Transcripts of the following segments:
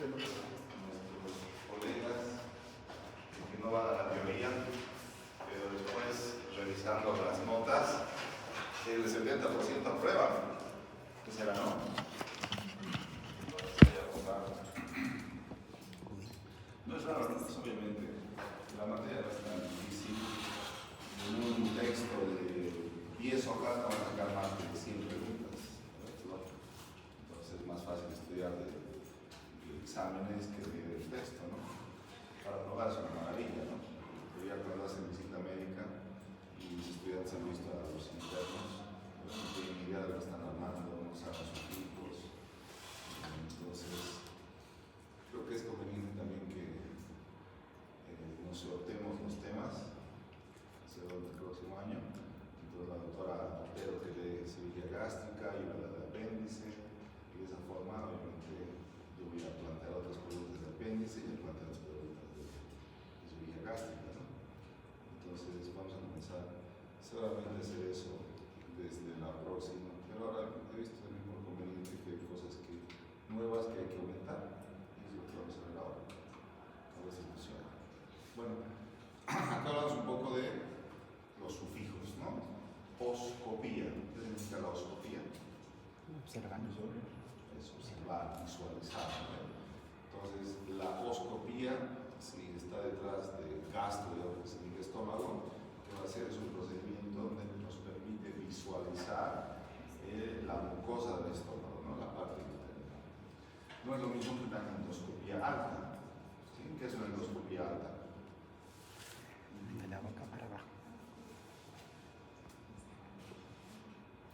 nuestros colegas que no van a la teoría, pero después, revisando las notas, el 70% aprueban. ¿Qué será, no? No es raro, ¿no? Pues obviamente la materia no es tan difícil. En un texto de 10 hojas no van a sacar más de 100 preguntas. Entonces es más fácil estudiar de exámenes que de texto, ¿no? Para probar es una maravilla, ¿no? Pero ya cuando hacen visita médica y los estudiantes han visto a los internos, no tienen ni idea de lo que están armando, no saben sus tipos. Entonces, creo que es conveniente también que nos sorteemos los temas según el próximo año. Entonces, la doctora Otero que lee cirugía gástrica y la de apéndice, y de esa forma, obviamente, yo voy a plantear otras preguntas de apéndice y le planteo las preguntas de cirugía gástrica, ¿no? Entonces, vamos a comenzar seguramente a hacer eso desde la próxima. Pero ahora he visto también por conveniente que hay cosas nuevas que hay que aumentar. Y es lo que vamos a ver ahora. A ver si funciona. Bueno, acá hablamos un poco de los sufijos, ¿no? Oscopía. ¿Qué significa la oscopía? Observar. Es observar, visualizar, ¿no? Entonces, la oscopía, si está detrás de gastro, que significa estómago, que va a ser es un procedimiento donde nos permite visualizar la mucosa del estómago, ¿no? La parte interna. No es lo mismo que una endoscopía alta. ¿Sí? ¿Qué es una endoscopía alta? De la boca para abajo.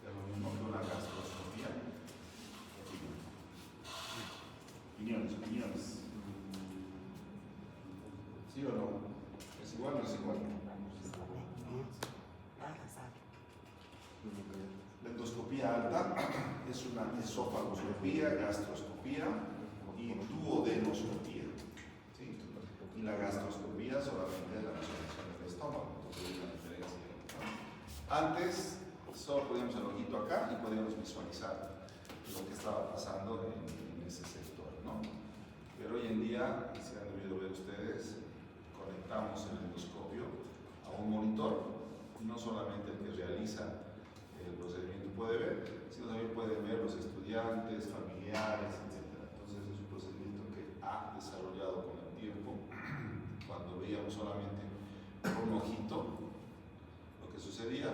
Es lo mismo que una gastroscopía. Opiniones. ¿Sí o no? ¿Es igual o no es igual? La endoscopía alta es una esofagoscopía, gastroscopía y duodenoscopía. ¿Sí? Y la gastroscopía solamente es la visualización del estómago. Entonces hay una diferencia, ¿no? Antes solo podíamos el ojito acá y podíamos visualizar lo que estaba pasando en ese sector, ¿no? Pero hoy en día, si han debido ver ustedes, conectamos el endoscopio a un monitor. No solamente el que realiza el procedimiento puede ver, sino también pueden ver los estudiantes, familiares, etc. Entonces es un procedimiento que ha desarrollado con el tiempo. Cuando veíamos solamente un ojito, lo que sucedía,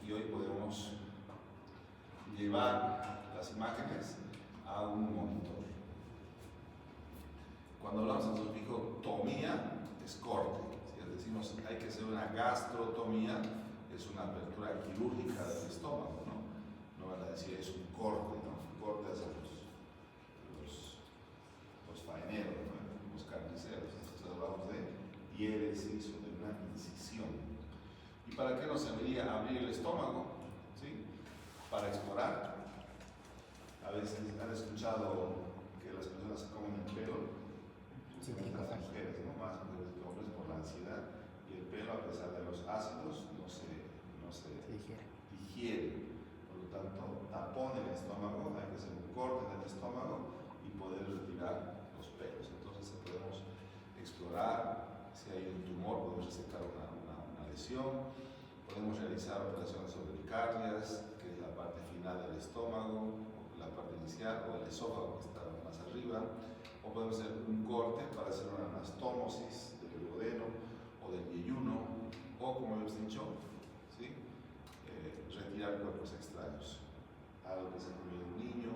y hoy podemos llevar las imágenes a un monitor. Cuando hablamos de sufijotomía, es corte. Si decimos hay que hacer una gastrotomía, es una apertura quirúrgica del estómago, ¿no? No van a decir es un corte, ¿no? Un corte hacen los faeneros, ¿no? Los carniceros. Entonces hablamos de diéresis o de una incisión. ¿Y para qué nos serviría abrir el estómago? ¿Sí? Para explorar. A veces han escuchado que las personas se comen el pelo. Sí, las mujeres, ¿no? Más mujeres que hombres por la ansiedad, y el pelo, a pesar de los ácidos, no se digiere. Por lo tanto, tapón en el estómago, hay que hacer un corte en el estómago y poder retirar los pelos. Entonces podemos explorar si hay un tumor, podemos resecar una lesión, podemos realizar operaciones sobre pericardias, que es la parte final del estómago, la parte inicial, o el esófago que está más arriba, o podemos hacer un corte para hacer una anastomosis del duodeno o del yeyuno, o como hemos dicho, ¿sí? Retirar cuerpos extraños, algo que se come un niño,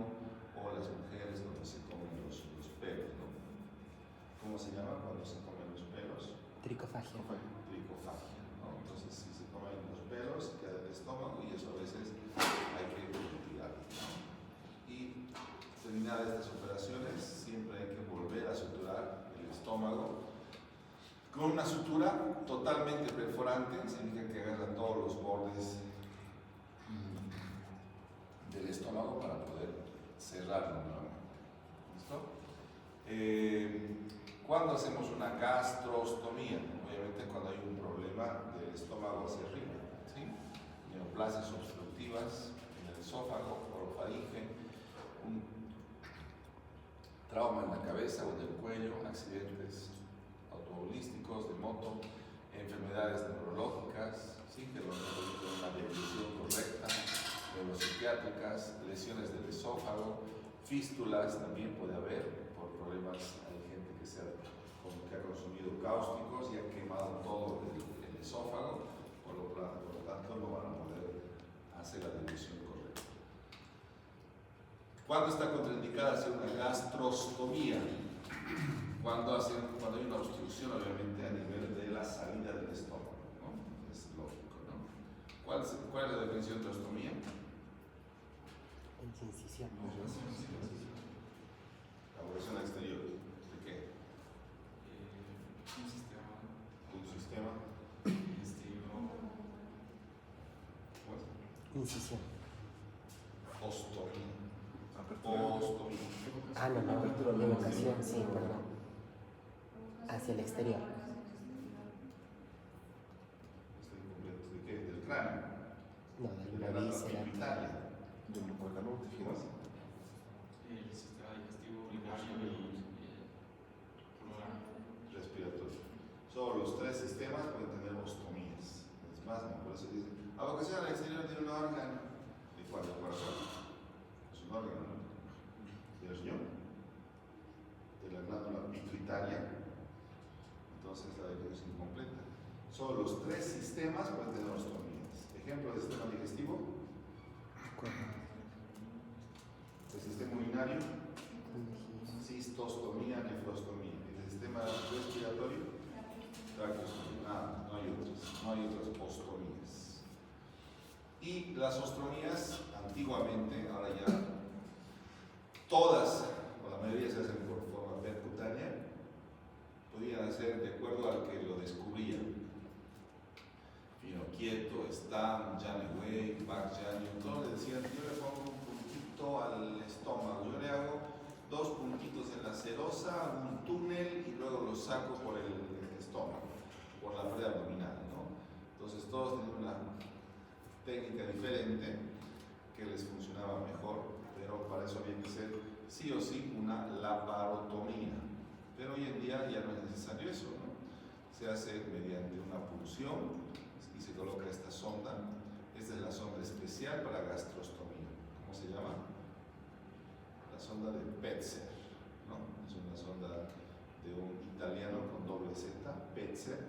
o las mujeres cuando se comen los pelos, ¿no? ¿Cómo se llama cuando se comen los pelos? Tricofagia. Tricofagia, ¿no? Entonces, si se comen los pelos, queda el estómago y eso a veces hay que retirarlo, ¿no? Y terminadas estas operaciones, siempre hay que volver a suturar el estómago con una sutura totalmente perforante, significa que agarra todos los bordes del estómago para poder cerrarlo nuevamente. ¿Listo? ¿Cuándo hacemos una gastrostomía? Obviamente cuando hay un problema del estómago hacia arriba, ¿sí? Neoplasias obstructivas en el esófago, orofaringe, un trauma en la cabeza o en el cuello, accidentes automovilísticos, de moto, enfermedades neurológicas, ¿sí? Que los necesitan una diagnóstico correcta, neuropsiquiátricas, lesiones del esófago, fístulas también puede haber por problemas. Hay gente que ha consumido cáusticos y ha quemado todo el esófago, por lo tanto no van a poder hacer la dilución correcta. ¿Cuándo está contraindicada hacer una gastrostomía? Cuando hay una obstrucción, obviamente, a nivel de la salida del estómago, ¿no? Es lógico, ¿no? ¿Cuál es la definición de ostomía? Incisión. Elaboración exterior. ¿De qué? Un sistema. Incisión. Ostomía. Ostomía. Ah, no. Evocación, sí, perdón. Hacia el exterior. Estoy incompleto. ¿De qué? ¿Del cráneo? No, de la víscera. Pituitaria. Del órgano ¿Dijimos? el sistema digestivo urinario y Respiratorio. Solo los tres sistemas pueden tener ostomías. Es más, por eso dicen, avocación al exterior de un órgano. ¿De cuál? ¿Del corazón? Es un órgano, ¿no? ¿Del riñón? De la glándula pituitaria. Entonces la definición es incompleta. Solo los tres sistemas pueden tener ostomías. Ejemplo del sistema digestivo. El sistema urinario. Cistostomía, nefrostomía. El sistema respiratorio. Traqueostomía. No hay otras ostomías. Y las ostomías, antiguamente, ahora ya todas, o la mayoría se hacen por forma percutánea, podían hacer de acuerdo al que lo descubría. Quieto, Stam, Janeway, Bach Janeway, todos le decían, yo le pongo un puntito al estómago, yo le hago 2 puntitos en la serosa, hago un túnel y luego lo saco por el estómago, por la pared abdominal, ¿no? Entonces todos tenían una técnica diferente que les funcionaba mejor, pero para eso había que hacer sí o sí una laparotomía. Pero hoy en día ya no es necesario eso, ¿no? Se hace mediante una punción y se coloca esta sonda. Esta es la sonda especial para gastrostomía. ¿Cómo se llama? La sonda de Petzer, ¿no? Es una sonda de un italiano con doble Z, Petzer.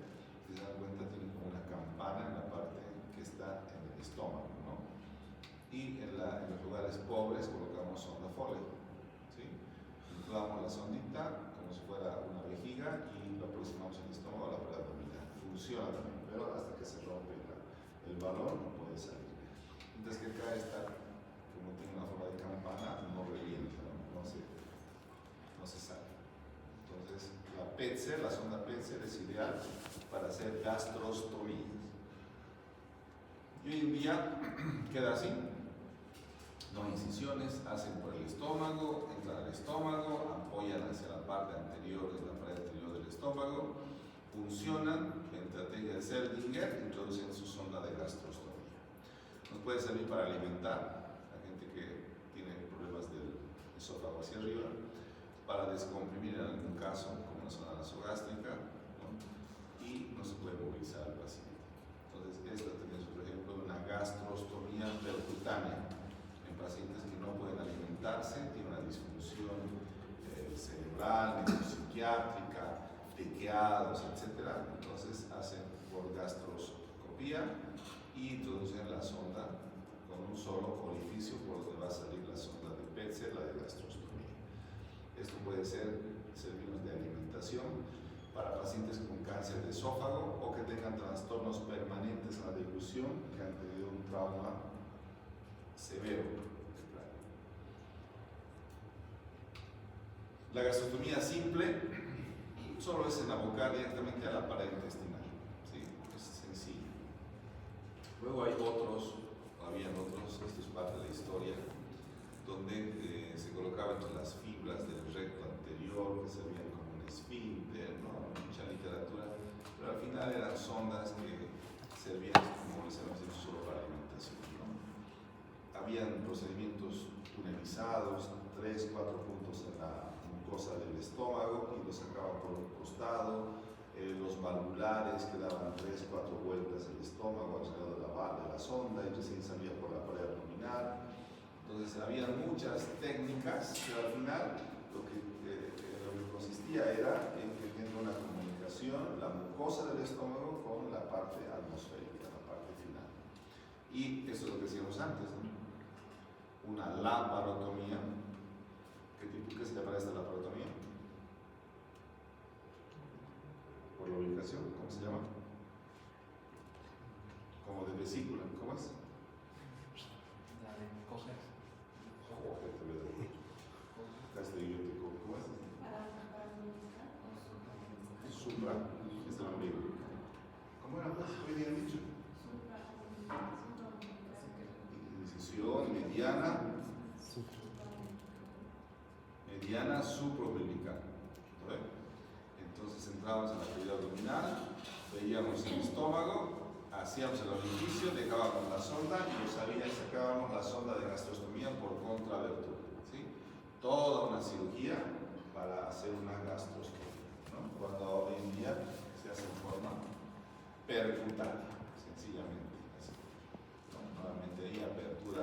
Si se dan cuenta, tiene como una campana en la parte que está en el estómago, ¿no? Y en los lugares pobres colocamos sonda Foley, ¿sí? Inflamos la sondita como si fuera una vejiga y lo aproximamos al estómago a la pared abdominal. Funciona también, pero hasta que se rompe el balón no puede salir. Mientras que acá está, como tiene una forma de campana, no revienta, no se sale. Entonces, la sonda Petzer es ideal para hacer gastrostomías. Y hoy en día queda así. No hay incisiones, hacen por el estómago, entran al estómago, apoyan hacia la parte anterior de la pared anterior del estómago, funcionan, mediante la técnica de Seldinger, introducen su sonda de gastrostomía. Nos puede servir para alimentar a gente que tiene problemas del esófago hacia arriba, para descomprimir en algún caso, como una zona nasogástrica, ¿no? Y no se puede movilizar al paciente. Entonces, esta es otro ejemplo de una gastrostomía percutánea en pacientes que no pueden alimentarse, tienen una disfunción cerebral, neuropsiquiátrica, tequeados, etc. Entonces hacen por gastroscopía y introducen la sonda con un solo orificio por donde va a salir la sonda de Petzer, la de gastrostomía. Esto puede servirnos de alimentación para pacientes con cáncer de esófago o que tengan trastornos permanentes en la deglución, que han tenido un trauma severo. La gastrostomía simple solo es en abocar directamente a la pared intestinal, ¿sí? Es sencillo. Luego habían otros, esto es parte de la historia, donde se colocaba entre las fibras del recto anterior, que servían como un esfínter, ¿no? Mucha literatura, pero al final eran sondas que servían, como les habíamos dicho, solo para alimentación, ¿no? Habían procedimientos tunelizados, 3, 4 puntos en mucosa del estómago y lo sacaban por un costado. Los valvulares que daban 3-4 vueltas el estómago alrededor de la sonda y recién salía por la pared abdominal. Entonces había muchas técnicas, pero al final lo que consistía era en que tenga una comunicación la mucosa del estómago con la parte atmosférica, la parte final. Y eso es lo que decíamos antes, ¿no? Una laparotomía. ¿Qué se le parece a la laparotomía? Por la ubicación, ¿cómo se llama? Como de vesícula, ¿cómo es? La de coger. Joder, te veo. Casi idiótico, ¿cómo es? Supra, es el ombligo. ¿Cómo era más? Hoy día han dicho. Incisión mediana. Mediana supraumbilical. Entonces entrábamos en la cavidad abdominal, veíamos el estómago, hacíamos el orificio, dejábamos la sonda y sacábamos la sonda de gastrostomía por contraabertura. ¿Sí? Toda una cirugía para hacer una gastrostomía, ¿no? Cuando hoy en día se hace en forma percutánea, sencillamente así, ¿no? Nuevamente ahí apertura,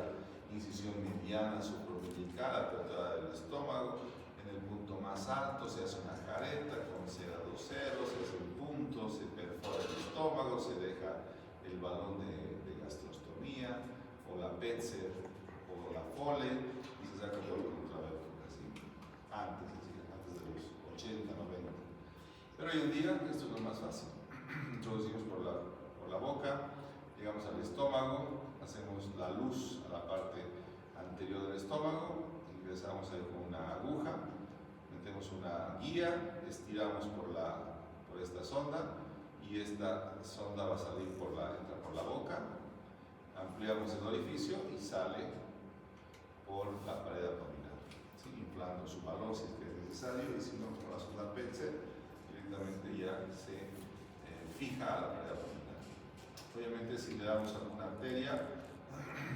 incisión mediana supraumbilical, apertura del estómago. En el punto más alto se hace una careta con cera 2 ceros, se hace un punto, se perfora el estómago, se deja el balón de gastrostomía, o la Petzer, o la Foley, y se saca por contraabertura, ¿sí? Antes de los 80, 90. Pero hoy en día esto es lo más fácil. Introducimos por la boca, llegamos al estómago, hacemos la luz a la parte anterior del estómago, ingresamos ahí con una aguja, metemos una guía, estiramos por esta sonda y esta sonda va a salir entra por la boca, ampliamos el orificio y sale por la pared abdominal, ¿sí? Inflando su valor si es que es necesario, y si no, con la sonda Petzer directamente ya se fija a la pared abdominal. Obviamente si le damos alguna arteria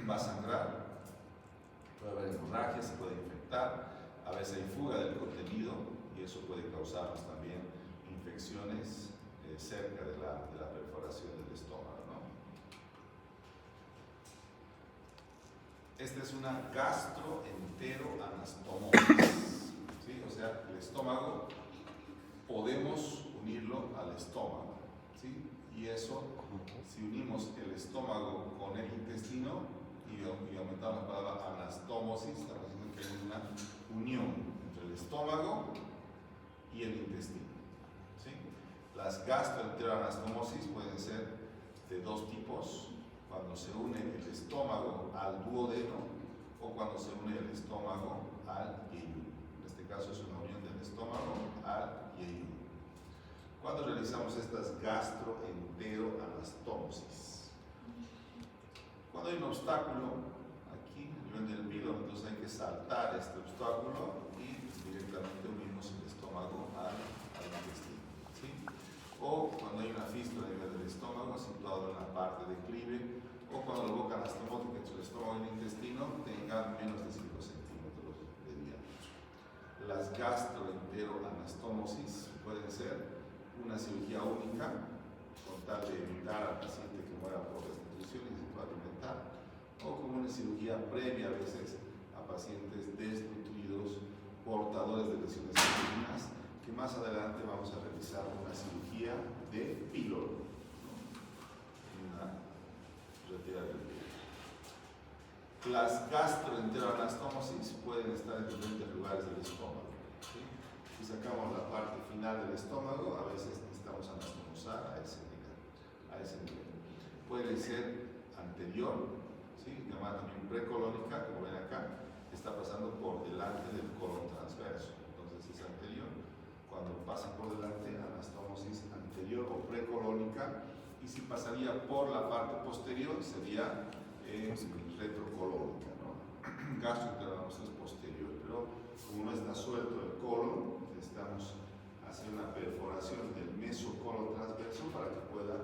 va a sangrar, puede haber hemorragia, se puede infectar, a veces hay fuga del contenido y eso puede causarnos también infecciones cerca de la perforación del estómago, ¿no? Esta es una gastroenteroanastomosis, ¿sí? O sea, el estómago podemos unirlo al estómago, ¿sí? Y eso, si unimos el estómago con el intestino y aumentamos la palabra anastomosis, estamos diciendo que hay una unión entre el estómago y el intestino, ¿sí? Las gastroenteroanastomosis pueden ser de dos tipos: cuando se une el estómago al duodeno o cuando se une el estómago al yeyuno. En este caso es una unión del estómago al yeyuno. ¿Cuándo realizamos estas gastroenteroanastomosis? Cuando hay un obstáculo aquí, a nivel del píloro, entonces hay que saltar este obstáculo y directamente unimos el estómago al intestino, ¿sí? O cuando hay una fístula a nivel del estómago, situado en la parte declive, o cuando la boca anastomótica entre el estómago y el intestino tenga menos de 5 centímetros de diámetro. Las gastroenteroanastomosis pueden ser una cirugía única, con tal de evitar al paciente que muera por desnutrición y se pueda alimentar, o como una cirugía previa a veces a pacientes desnutridos, portadores de lesiones uterinas, que más adelante vamos a realizar una cirugía de píloro, ¿no? Una retirada del píloro. Las gastroenteroanastomosis pueden estar en diferentes lugares del estómago, ¿sí? Si sacamos la parte final del estómago, a veces necesitamos anastomosar a ese nivel. Puede ser anterior, ¿sí? Llamada también precolónica, como ven acá, está pasando por delante del colon transverso, entonces es anterior. Cuando pasa por delante, anastomosis anterior o precolónica, y si pasaría por la parte posterior, sería retrocolónica, ¿no? Gastroenteroanastomosis posterior, pero como no está suelto el colon, necesitamos hacer una perforación del mesocolon transverso para que pueda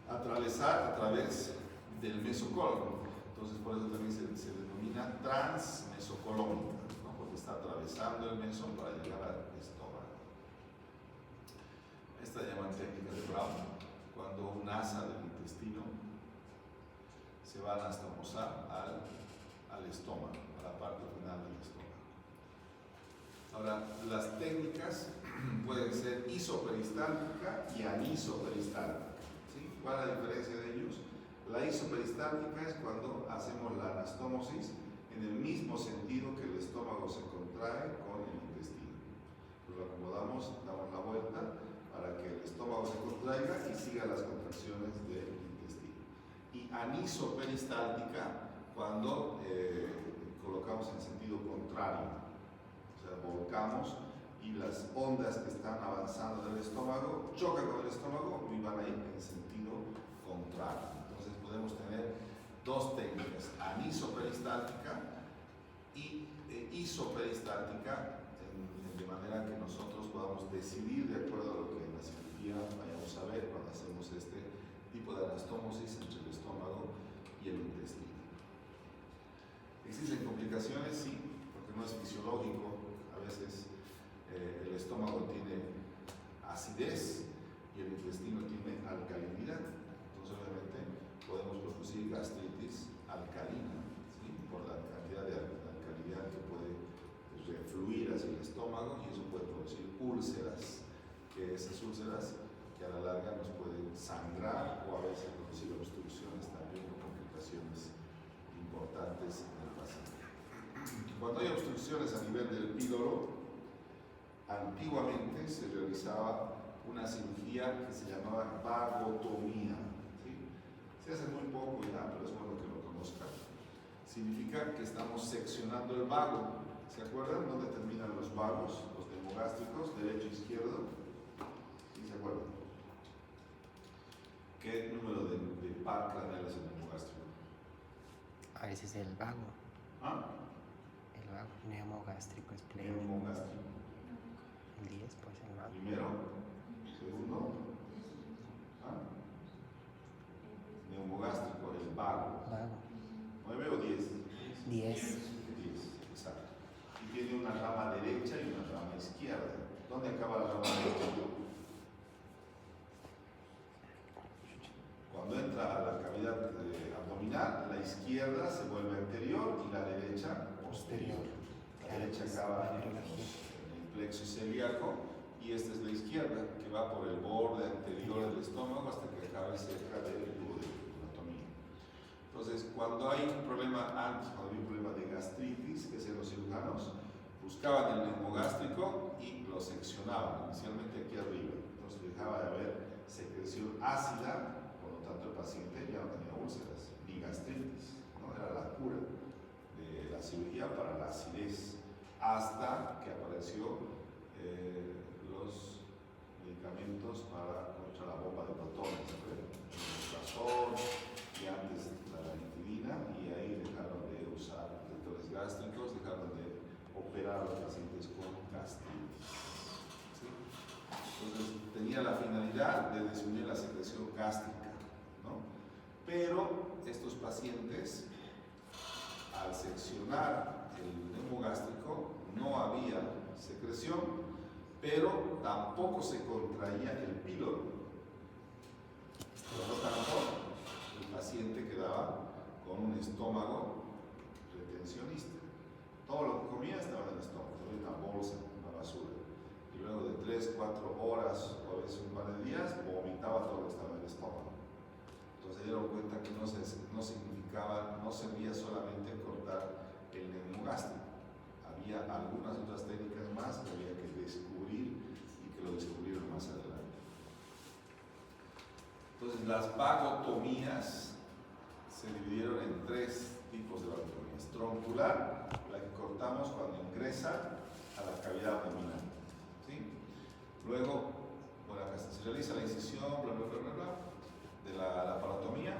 atravesar a través del mesocolon. Entonces por eso también se denomina transmesocolónica, ¿no? Porque está atravesando el mesón para llegar al estómago. Esta se llama técnica de Brown, cuando un asa del intestino se va a anastomosar al estómago, a la parte final del estómago. Ahora, las técnicas pueden ser isoperistáltica y anisoperistáltica. ¿Sí? ¿Cuál es la diferencia de ellos? La isoperistáltica es cuando hacemos la anastomosis en el mismo sentido que el estómago se contrae con el intestino. Lo acomodamos, damos la vuelta para que el estómago se contraiga y siga las contracciones del intestino. Y anisoperistáltica cuando colocamos en sentido contrario, o sea, volcamos y las ondas que están avanzando del estómago chocan con el estómago y van a ir en sentido contrario. Entonces podemos tener dos técnicas, anisoperistáltica y isoperistáltica, de manera que nosotros podamos decidir de acuerdo a lo que en la cirugía vayamos a ver cuando hacemos este tipo de anastomosis entre el estómago y el intestino. ¿Existen complicaciones? Sí, porque no es fisiológico. A veces el estómago tiene acidez y el intestino tiene alcalinidad. Entonces, obviamente, podemos producir gastritis alcalina, ¿sí? Por la cantidad de alcalinidad que puede refluir hacia el estómago, y eso puede producir úlceras, que esas úlceras que a la larga nos pueden sangrar o a veces producir obstrucciones también o complicaciones importantes en el paciente. Cuando hay obstrucciones a nivel del píloro, antiguamente se realizaba una cirugía que se llamaba vagotomía. ¿Sí? Se hace muy poco ya, pero es bueno que lo conozcan. Significa que estamos seccionando el vago. ¿Se acuerdan dónde terminan los vagos, los neumogástricos, derecho e izquierdo? ¿Sí se acuerdan? ¿Qué número de par craneal es el neumogástrico? A veces el vago. ¿Ah? El vago neumogástrico es pleno. Neumogástrico. El 10, pues el vago. Primero, segundo. ¿Ah? Neumogástrico, el vago. Vago. 9 o 10. 10. 10, exacto. Y tiene una rama derecha y una rama izquierda. ¿Dónde acaba la rama derecha? Cuando entra a la cavidad abdominal, la izquierda se vuelve anterior y la derecha posterior. La derecha acaba en el plexo celíaco y esta es la izquierda, que va por el borde anterior del estómago hasta que acabe cerca del tubo de anatomía. Entonces, cuando hay un problema de gastritis, que hacían los cirujanos, buscaban el neumogástrico y lo seccionaban, inicialmente aquí arriba. Entonces dejaba de haber secreción ácida, por lo tanto el paciente ya no tenía úlceras ni gastritis, ¿no? Era la cura de la cirugía para la acidez, hasta que apareció los medicamentos contra la bomba de protones, el omeprazol y antes la ranitidina, y ahí dejaron de usar protectores gástricos, dejaron de operar a los pacientes con gastritis. ¿Sí? Entonces tenía la finalidad de disminuir la secreción gástrica, ¿no? Pero estos pacientes, al seccionar el neumogástrico, no había secreción, pero tampoco se contraía el píloro. Por lo tanto, el paciente quedaba con un estómago retencionista. Todo lo que comía estaba en el estómago, tenía una bolsa, una basura. Y luego de 3, 4 horas o a veces un par de días, vomitaba todo lo que estaba en el estómago. Entonces se dieron cuenta que no servía solamente cortar el neumogástrico. Había algunas otras técnicas más que había que descubrir y que lo descubrieron más adelante. Entonces las vagotomías se dividieron en 3 tipos de vagotomías. Troncular, la que cortamos cuando ingresa a la cavidad abdominal, ¿sí? Luego, bueno, acá se realiza la incisión, bla, bla, bla, bla, bla, de la laparotomía,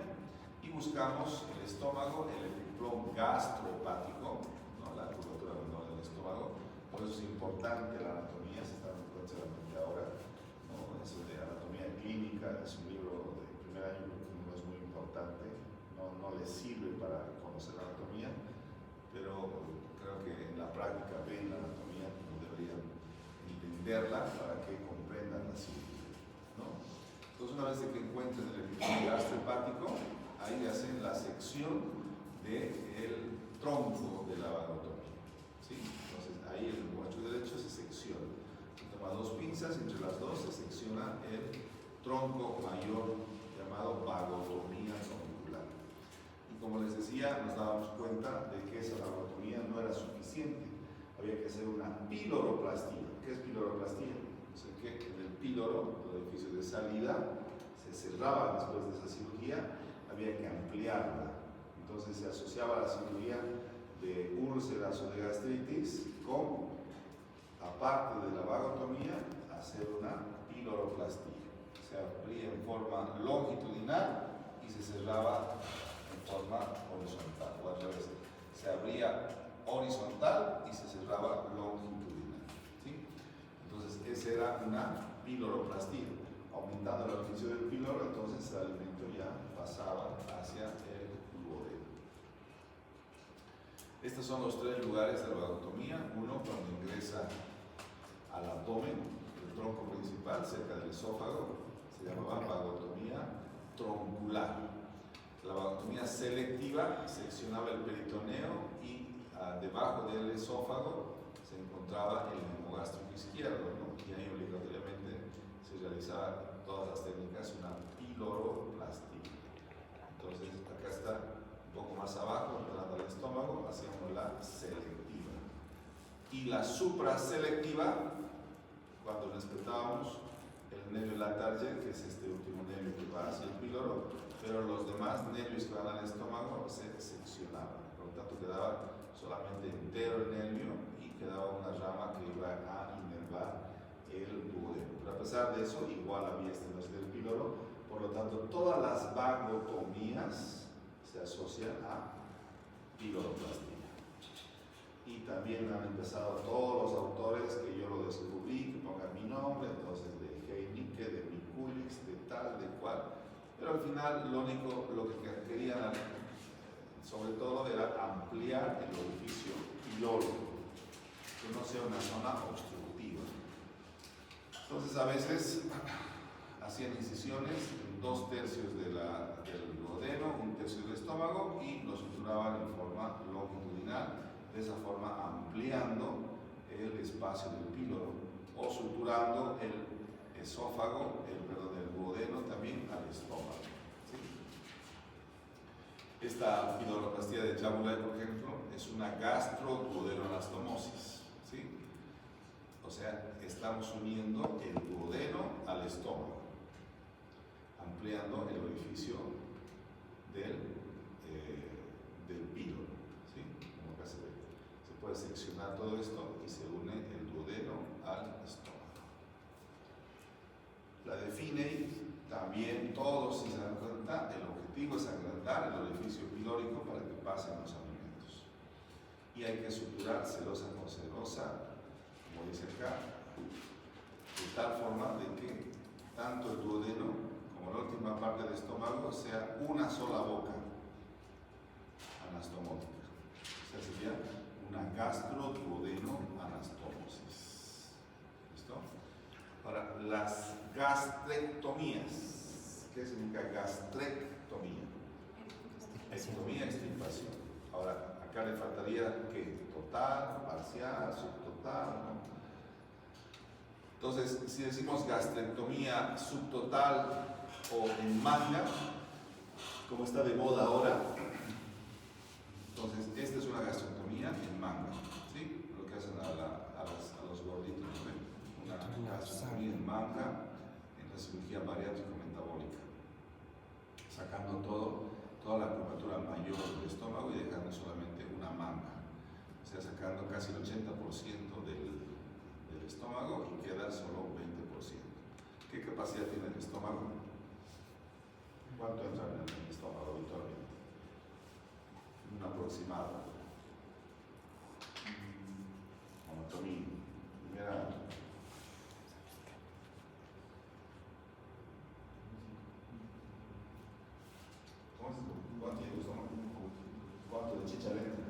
y buscamos el estómago, el epiplón gastrohepático, ¿no? La curvatura menor del estómago. Por eso es importante la anatomía, se está dando cuenta solamente ahora, ¿no? Eso de anatomía clínica es un libro de primer año que no es muy importante, no les sirve para conocer la anatomía, pero creo que en la práctica ven la entenderla para que comprendan la cirugía, ¿no? Entonces, una vez que encuentren el epitelio gastrohepático, ahí le hacen la sección del tronco de la vagotomía, ¿sí? Entonces, ahí en el muchacho derecho se secciona. Se toma dos pinzas, entre las dos se secciona el tronco mayor llamado vagotomía troncular. Y como les decía, nos dábamos cuenta de que esa vagotomía no era suficiente. Había que hacer una piloroplastia. ¿Qué es piloroplastia? O sea, que en el píloro, el orificio de salida, se cerraba después de esa cirugía, había que ampliarla. Entonces se asociaba la cirugía de úlceras o de gastritis con, aparte de la vagotomía, hacer una piloroplastia. Se abría en forma longitudinal y se cerraba en forma horizontal, o al revés. Se abría horizontal y se cerraba longitudinal, ¿sí? Entonces, esa era una piloroplastia. Aumentando el orificio del píloro, entonces el alimento ya pasaba hacia el duodeno. Estos son los tres lugares de la vagotomía. Uno, cuando ingresa al abdomen, el tronco principal, cerca del esófago, se llamaba vagotomía troncular. La vagotomía selectiva seccionaba el peritoneo y debajo del esófago se encontraba el hemogástrico izquierdo, ¿no? Y ahí obligatoriamente se realizaban todas las técnicas, una piloroplastia. Entonces, acá está un poco más abajo, entrando al estómago, hacíamos la selectiva. Y la supraselectiva, cuando respetábamos el nervio lactario, que es este último nervio que va hacia el píloro, pero los demás nervios que van al estómago se seccionaban. Por lo tanto, quedaba solamente entero el nervio y quedaba una rama que iba a inervar el duodeno. Pero a pesar de eso, igual había estenosis del píloro, por lo tanto, todas las vagotomías se asocian a piloroplastia. Y también han empezado todos los autores que yo lo descubrí, que pongan mi nombre, entonces de Heinicke, de Mikulix, de tal, de cual. Pero al final lo que querían sobre todo era ampliar el orificio pilórico, que no sea una zona obstructiva. Entonces a veces hacían incisiones en 2/3 del duodeno, 1/3 del estómago y lo suturaban en forma longitudinal, de esa forma ampliando el espacio del píloro o suturando el esófago, el duodeno también al estómago, ¿sí? Esta piloroplastia de Jabulay, por ejemplo, es una gastroduodenoanastomosis, ¿sí? O sea, estamos uniendo el duodeno al estómago, ampliando el orificio del píloro, ¿sí? Como acá se ve. Se puede seccionar todo esto y se une el duodeno al estómago. La de Finney también, todos, si se dan cuenta, el objetivo es agrandar el orificio pilórico para que pasen los alimentos. Y hay que suturar celosa con celosa, como dice acá, de tal forma de que tanto el duodeno como la última parte del estómago sea una sola boca anastomótica. O sea, sería una gastroduodenoanastomosis. ¿Listo? Ahora, las gastrectomías. ¿Qué significa gastrectomía? Ectomía, extirpación. Ahora, acá le faltaría que total, parcial, subtotal, ¿no? Entonces, si decimos gastrectomía subtotal o en manga, como está de moda ahora, entonces esta es una gastrectomía en manga, ¿sí? Lo que hacen a los gorditos, ¿no? Una gastrectomía en manga en la cirugía bariátrico-metabólica, sacando toda la curvatura mayor del estómago y dejando solamente una manga, o sea, sacando casi el 80% del estómago y queda solo 20%. ¿Qué capacidad tiene el estómago? ¿Cuánto entra en el estómago habitualmente? Un aproximado. Anatomía. Primera. ¿Cuánto lleva el estómago? ¿Cuánto de chicha le entra?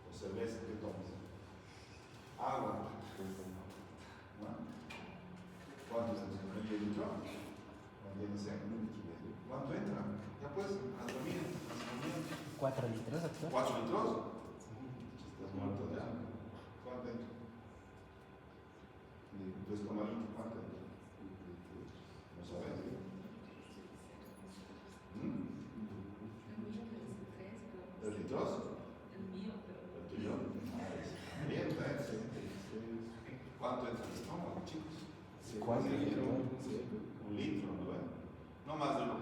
¿O cerveza? ¿Qué tomas? Agua. ¿Cuánto es medio litro? Mantiéndose. ¿Cuánto entra? Ya pues, anatomía. 4 litros, doctor. 4 litros. Estás muerto de hambre. ¿Cuánto entra? 2,20. ¿Cuánto entra? No sabes. ¿3 litros? ¿El tuyo? Bien, excelente. ¿Cuánto entra el estómago, chicos? 4 litros. 1 litro, ¿no ven? No más de 1,5.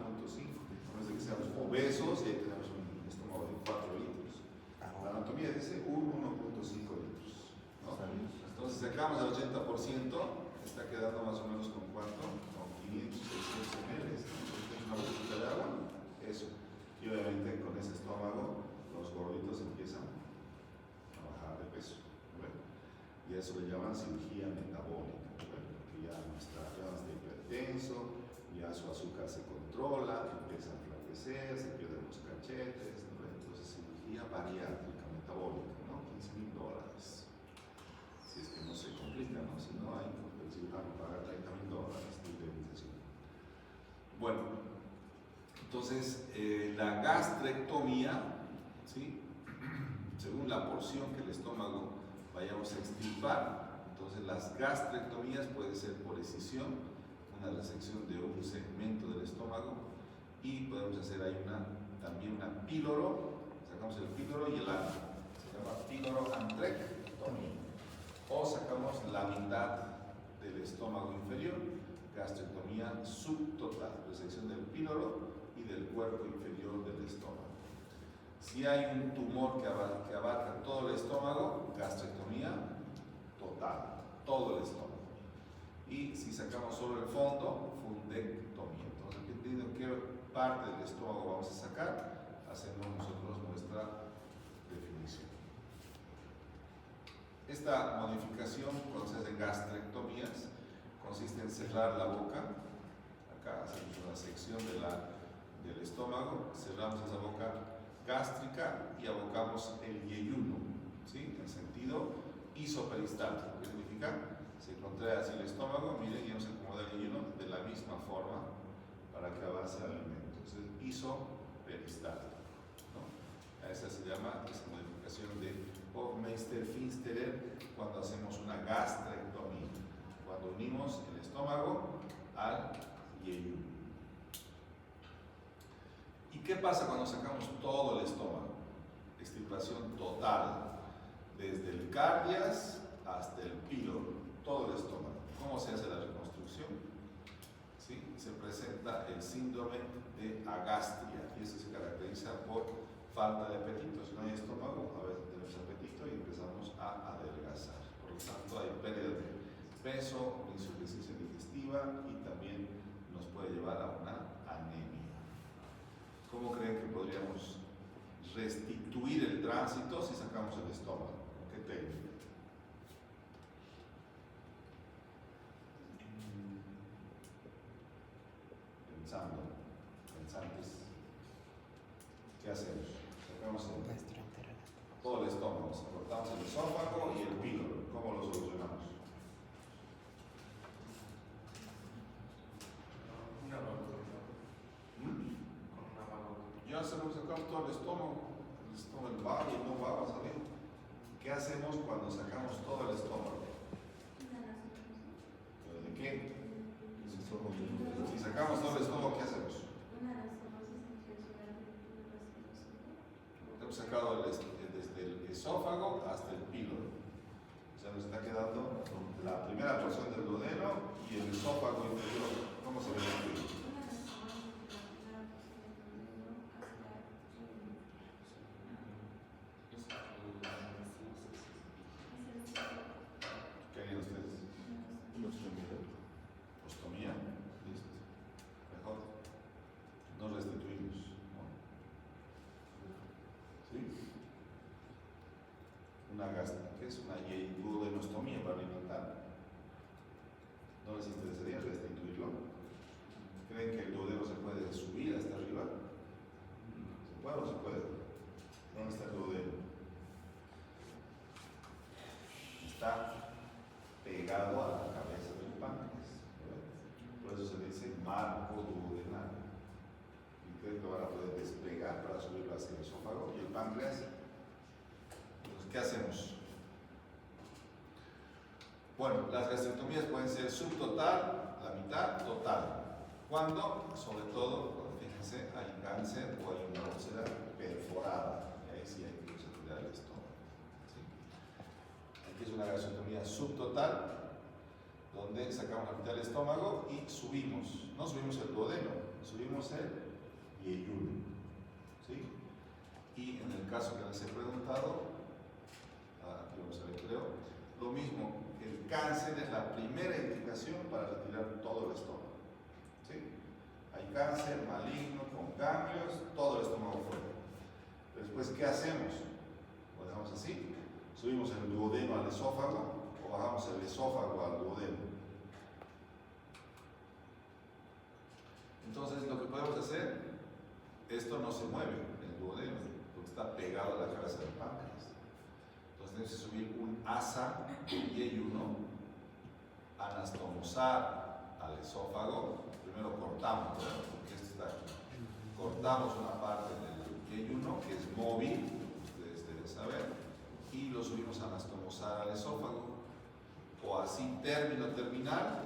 No es de que seamos obesos y ahí tenemos un estómago de 4 litros. La anatomía dice 1,5 litros. ¿No? Entonces, si sacamos el 80%, está quedando más o menos con cuánto? Con 500, 600 ml. Una botellita de agua, eso. Y obviamente con ese estómago, los gorditos empiezan a bajar de peso. ¿Ven? Y eso le llaman cirugía metabólica. ¿Ven? Que ya no está hipertenso, ya su azúcar se controla, empieza a enflaquecer, se pierden los cachetes. ¿No? Entonces, cirugía bariátrica metabólica, ¿no? $15,000. Si es que no se complica, ¿no? Si no hay, el cirujano paga $30,000 de indemnización. Bueno, entonces la gastrectomía, ¿sí? Según la porción que el estómago vayamos a extirpar, entonces las gastrectomías puede ser por escisión, una resección de un segmento del estómago, y podemos hacer ahí también una píloro, sacamos el píloro y el ano, se llama píloro-antrectomía, o sacamos la mitad del estómago inferior, gastrectomía subtotal, resección del píloro y del cuerpo inferior del estómago. Si hay un tumor que abarca todo el estómago, gastrectomía total, todo el estómago. Y si sacamos solo el fondo, fundectomía. Entonces, dependiendo en qué parte del estómago vamos a sacar, hacemos nosotros nuestra definición. Esta modificación, cuando se hacen gastrectomías, consiste en cerrar la boca. Acá hacemos una sección del estómago, cerramos esa boca gástrica y abocamos el yeyuno, ¿sí? En sentido isoperistáltico. ¿Qué significa? Se contrae así el estómago, miren, y nos acomoda el yeyuno de la misma forma para que avance el alimento. Entonces, isoperistáltico, ¿no? A esa se llama esa modificación de Hofmeister-Finsterer cuando hacemos una gastrectomía, cuando unimos el estómago al yeyuno. ¿Y qué pasa cuando sacamos todo el estómago? Extirpación total, desde el cardias hasta el píloro, todo el estómago. ¿Cómo se hace la reconstrucción? ¿Sí? Se presenta el síndrome de agastria, y eso se caracteriza por falta de apetito. Si no hay estómago, a veces tenemos apetito y empezamos a adelgazar. Por lo tanto, hay pérdida de peso, insuficiencia digestiva y también nos puede llevar a una anemia. ¿Cómo creen que podríamos restituir el tránsito si sacamos el estómago? ¿Qué técnica? Pensantes. ¿Qué hacemos? Sacamos todo el estómago, cortamos el esófago y el píloro. ¿Cómo lo solucionamos? Una balota. Con una balota. Ya sacamos todo el estómago va y no va a salir. ¿Qué hacemos cuando sacamos todo el estómago? ¿De qué? Si sacamos todo el estómago, ¿qué hacemos? Hemos sacado desde el esófago hasta el píloro. O sea, nos está quedando la primera porción del duodeno y el esófago inferior. ¿Cómo se ve el píloro? ¿Qué harían ustedes? Ostomía. Listo. Mejor. No restituimos. ¿No? ¿Sí? Una gástrica, que es una duodenostomía para alimentar. ¿No les interesaría restituirlo? ¿Creen que el duodeno se puede subir hasta arriba? ¿Se puede o no se puede? ¿Dónde está el duodeno? Está pegado a la cabeza del páncreas. marco duodenal. Y ustedes lo van a poder desplegar para subirlo hacia el esófago y el páncreas. Entonces, ¿qué hacemos? Bueno, las gastrectomías pueden ser subtotal, la mitad, total. ¿Cuándo? Sobre todo, fíjense, hay cáncer o hay una úlcera perforada. Y ahí sí hay que retirar el estómago. ¿Sí? Aquí es una gastrectomía subtotal, donde sacamos la mitad del estómago y subimos. No subimos el duodeno, subimos el yeyuno. ¿Sí? Y en el caso que les he preguntado, aquí vamos a ver, creo, lo mismo, el cáncer es la primera indicación para retirar todo el estómago. ¿Sí? Hay cáncer maligno con ganglios, todo el estómago fuera. Después, ¿qué hacemos? Lo dejamos así, subimos el duodeno al esófago o bajamos el esófago al duodeno. Entonces, lo que podemos hacer, esto no se mueve, el duodeno, porque está pegado a la cabeza del páncreas. Entonces, tenemos que subir un asa yeyuno, anastomosar al esófago. Primero cortamos, porque esto está aquí. Cortamos una parte del yeyuno, que es móvil, ustedes deben saber, y lo subimos a anastomosar al esófago, o así término terminal,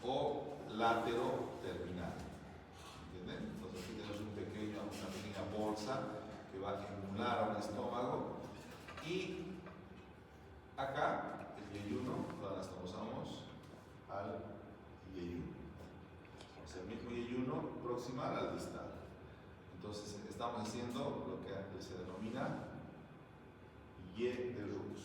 o látero terminal. ¿Entienden? Entonces aquí tenemos una pequeña bolsa que va a emular a un estómago, y acá el yeyuno lo anastomosamos al yeyuno. O sea, el mismo yeyuno proximal al distal. Entonces estamos haciendo lo que se denomina ye de Rux.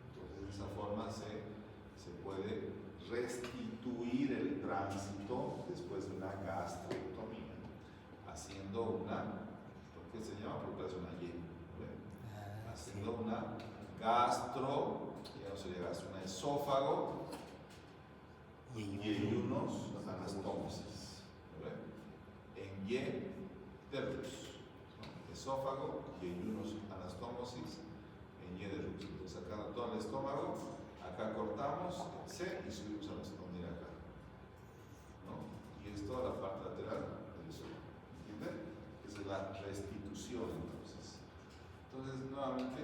Entonces de esa forma se puede restituir el tránsito después de una gastrectomía, haciendo una, ¿por qué se llama? Porque es una ye, ¿no? Haciendo una gastro, ya no sería gastro, una esófago y unos anastomosis, en ye de Rux, ¿no? Esófago y unos anastomosis en ye de Rux. Entonces sacando todo el estómago, acá cortamos el C y subimos a la estómago acá, ¿no? Y es toda la parte lateral del esófago, ¿entienden? Esa es la restitución entonces. Entonces nuevamente,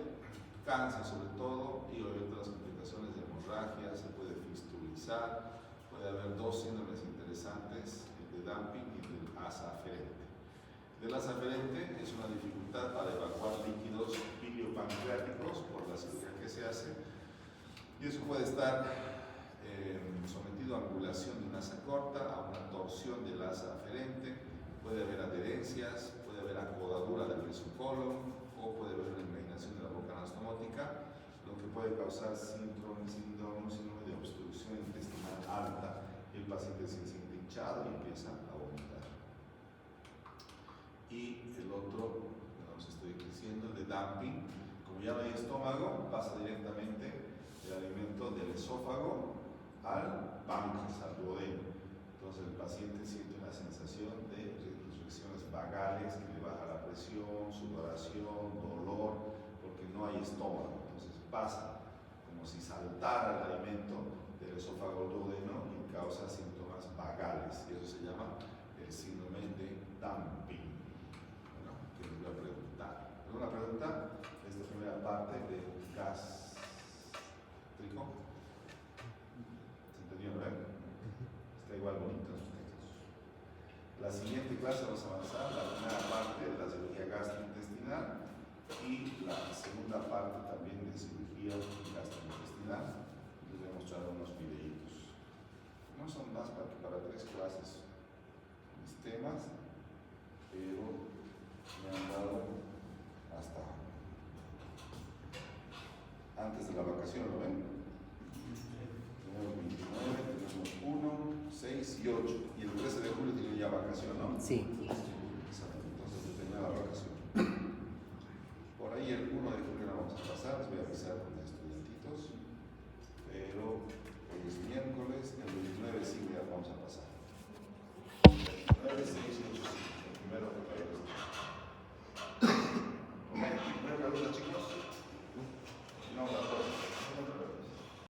cáncer sobre todo, y obviamente las complicaciones de hemorragia, se puede fistulizar, puede haber dos síndromes interesantes, el de dumping y el del asa aferente. El asa aferente es una dificultad para evacuar líquidos biliopancreáticos por la cirugía que se hace, y eso puede estar sometido a angulación de una asa corta, a una torsión del asa aferente, puede haber adherencias, puede haber acodadura del mesocolon, o puede haber una impregnación de la boca anastomótica, lo que puede causar síndrome de obstrucción intestinal alta, y el paciente se siente hinchado y empieza a vomitar. Y el otro, que nos estoy diciendo, de dumping, como ya no hay estómago, pasa directamente el alimento del esófago al páncreas, al duodeno. Entonces el paciente siente una sensación de restricciones vagales que le baja la presión, sudoración, dolor, porque no hay estómago. Entonces pasa como si saltara el alimento del esófago al duodeno y causa síntomas vagales. Y eso se llama el síndrome de dumping. Bueno, ¿qué les voy a preguntar? ¿Alguna pregunta? Esta primera parte de gas trico. ¿Se entendió, no? Está igual bonito en sus textos. La siguiente clase vamos a avanzar la primera parte de la cirugía gastrointestinal y la segunda parte también de cirugía gastrointestinal. Les voy a mostrar unos videitos. No son más para 3 clases mis temas, pero me han dado hasta antes de la vacación, ¿lo ven? Tenemos 29, tenemos 1, 6 y 8. Y el 13 de julio tiene ya vacación, ¿no? Sí.